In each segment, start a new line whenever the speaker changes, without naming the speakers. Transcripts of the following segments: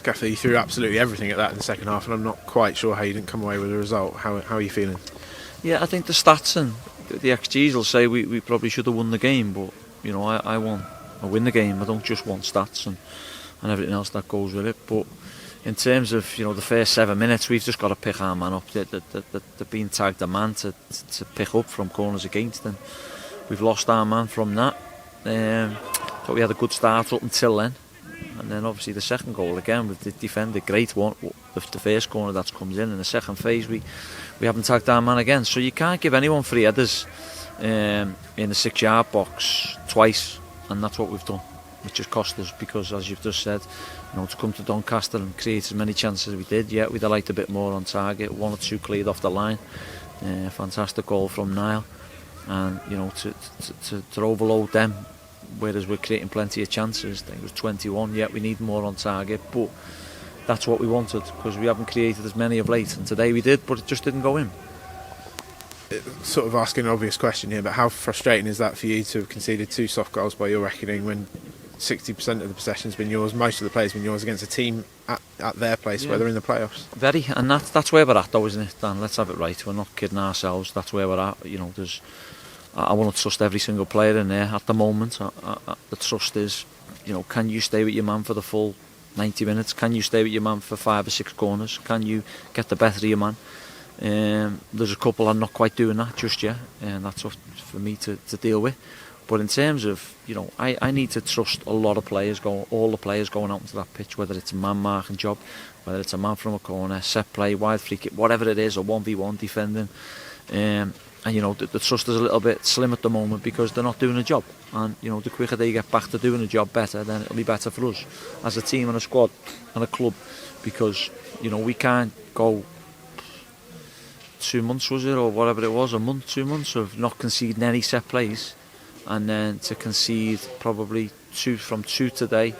Gaffer, you threw absolutely everything at that in the second half, and I'm not quite sure how you didn't come away with a result. How are you feeling?
Yeah, I think the stats and the XGs will say we probably should have won the game, but you know, I win the game. I don't just want stats and everything else that goes with it. But in terms of, you know, the first 7 minutes, we've just got to pick our man up. They're being tagged a man to pick up from corners against, and we've lost our man from that. But we had a good start up until then, and then obviously the second goal again with the defender, great one. The first corner that comes in the second phase, we haven't tagged our man again. So you can't give anyone free headers in the 6-yard box twice, and that's what we've done, which has cost us, because as you've just said, you know, to come to Doncaster and create as many chances as we did, yeah, we'd have liked a bit more on target. 1 or 2 cleared off the line. Fantastic goal from Niall, and you know, to overload them, whereas we're creating plenty of chances. I think it was 21. Yeah, we need more on target, but that's what we wanted, because we haven't created as many of late, and today we did, but it just didn't go in.
Sort of asking an obvious question here, but how frustrating is that for you to have conceded 2 soft goals by your reckoning, when 60% of the possession's been yours, most of the play's been yours against a team at their place, where they're in the playoffs?
Very, and that's where we're at though, isn't it, Dan? Let's have it right. We're not kidding ourselves. That's where we're at. You know, I want to trust every single player in there at the moment. The trust is, you know, can you stay with your man for the full 90 minutes? Can you stay with your man for 5 or 6 corners? Can you get the better of your man? There's a couple I'm not quite doing that just yet, and that's up for me to deal with. But in terms of, you know, I need to trust a lot of players, all the players going out into that pitch, whether it's a man marking job, whether it's a man from a corner, set play, wide free kick, whatever it is, or 1v1 defending. And you know, the trust is a little bit slim at the moment, because they're not doing a job. And you know, the quicker they get back to doing a job better, then it'll be better for us as a team and a squad and a club. Because, you know, we can't go 2 months, was it, or whatever it was, a month, 2 months of not conceding any set plays, and then to concede probably 2 from 2 today,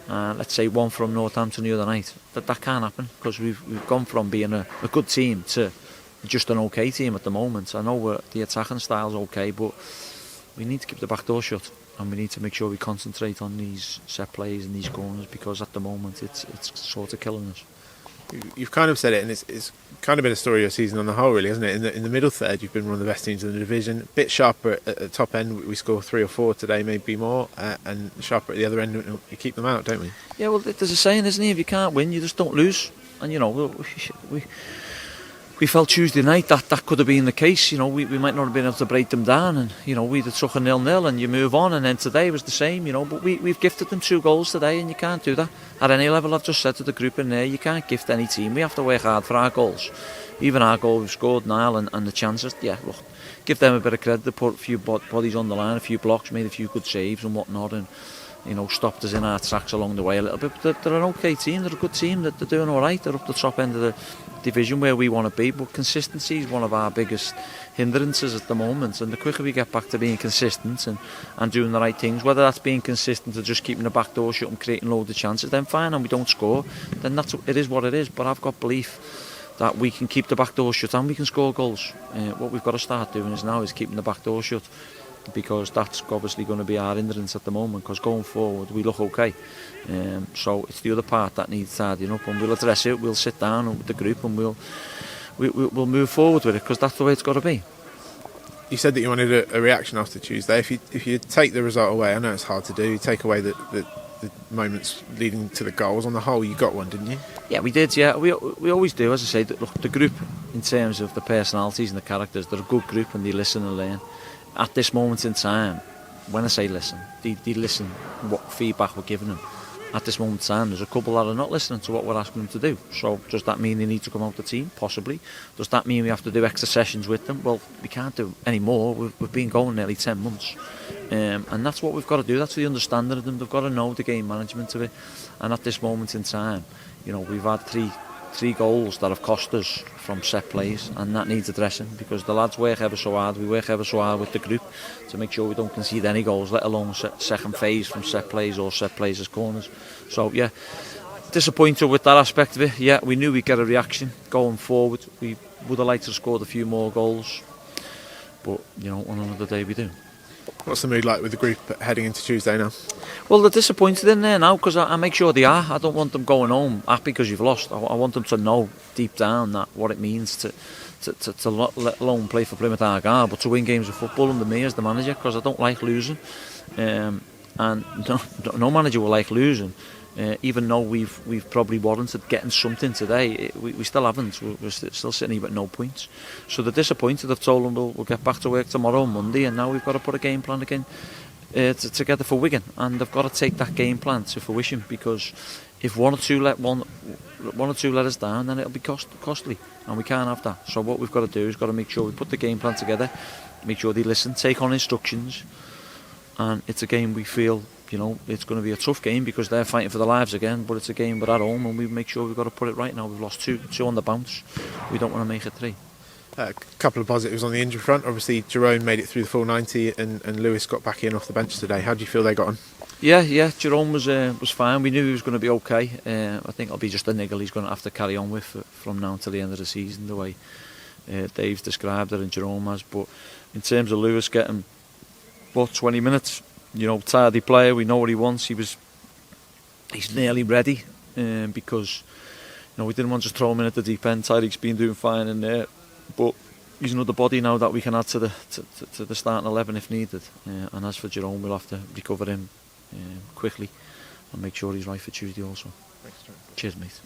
let's say 1 from Northampton the other night. That can't happen, because we've gone from being a good team to just an okay team at the moment. I know the attacking style's okay, but we need to keep the back door shut, and we need to make sure we concentrate on these set plays and these corners, because at the moment it's sort of killing us.
You've kind of said it, and it's kind of been a story of your season on the whole, really, hasn't it? In the middle third, you've been one of the best teams in the division. A bit sharper at the top end. We score 3 or 4 today, maybe more, and sharper at the other end. We keep them out, don't we? Yeah,
well, there's a saying, isn't there? If you can't win, you just don't lose. And you know, we felt Tuesday night that could have been the case. You know, we might not have been able to break them down, and you know, we'd have took a 0-0 and you move on. And then today was the same, you know. But we've gifted them 2 goals today, and you can't do that at any level. I've just said to the group in there, you can't gift any team. We have to work hard for our goals. Even our goal we've scored, Niall, and the chances. Yeah, look, give them a bit of credit. They put a few bodies on the line, a few blocks, made a few good saves and whatnot, and you know, stopped us in our tracks along the way a little bit. But they're an okay team. They're a good team. They're doing all right. They're up the top end of the division where we want to be. But consistency is one of our biggest hindrances at the moment. And the quicker we get back to being consistent and doing the right things, whether that's being consistent or just keeping the back door shut and creating loads of chances, then fine. And we don't score, then it is what it is. But I've got belief that we can keep the back door shut and we can score goals. What we've got to start doing is keeping the back door shut, because that's obviously going to be our hindrance at the moment, because going forward we look okay. So it's the other part that needs tidying up, and we'll address it. We'll sit down with the group and we'll move forward with it, because that's the way it's got to be.
You said that you wanted a reaction after Tuesday. If you take the result away, I know it's hard to do, you take away the moments leading to the goals, on the whole you got one, didn't you? Yeah, we did. Yeah, we always do. As I say, look, the group, in terms of the personalities and the characters, they're a good group and they listen and learn. At this moment in time, when I say listen, they listen what feedback we're giving them. At this moment in time, there's a couple that are not listening to what we're asking them to do. So does that mean they need to come out the team? Possibly. Does that mean we have to do extra sessions with them? Well, we can't do any more. We've been going nearly 10 months. And that's what we've got to do. That's the understanding of them. They've got to know the game management of it. And at this moment in time, you know, we've had three goals that have cost us from set plays, and that needs addressing, because the lads work ever so hard. We work ever so hard with the group to make sure we don't concede any goals, let alone second phase from set plays or set plays as corners. So yeah, disappointed with that aspect of it. Yeah, we knew we'd get a reaction going forward. We would have liked to have scored a few more goals, but you know, on another day we do. What's the mood like with the group heading into Tuesday now?
Well, they're disappointed in there now because I make sure they are. I don't want them going home happy because you've lost. I want them to know deep down that what it means to let alone play for Plymouth Argyle, but to win games of football under me as the manager, because I don't like losing. And no manager will like losing. Even though we've probably warranted getting something today, we still haven't. We're still sitting here with no points. So they're disappointed. I've told them we'll get back to work tomorrow, Monday, and now we've got to put a game plan again together for Wigan, and they've got to take that game plan to fruition, because if one or two let us down, then it'll be costly, and we can't have that. So what we've got to do is got to make sure we put the game plan together, make sure they listen, take on instructions, and it's a game we feel, it's going to be a tough game because they're fighting for their lives again, but it's a game we're at home and we make sure we've got to put it right now. We've lost two on the bounce. We don't want to make it 3.
A couple of positives on the injury front. Obviously, Jerome made it through the full 90 and Lewis got back in off the bench today. How do you feel they got on?
Yeah, Jerome was fine. We knew he was going to be okay. I think it'll be just a niggle he's going to have to carry on with from now until the end of the season, the way Dave's described it and Jerome has. But in terms of Lewis getting 20 minutes, tidy player, we know what he wants. He's nearly ready because we didn't want to just throw him in at the deep end. Tyreek's been doing fine in there, but he's another body now that we can add to the starting 11 if needed. And as for Jerome, we'll have to recover him quickly and make sure he's right for Tuesday also.
Thanks, Jerome.
Cheers, mate.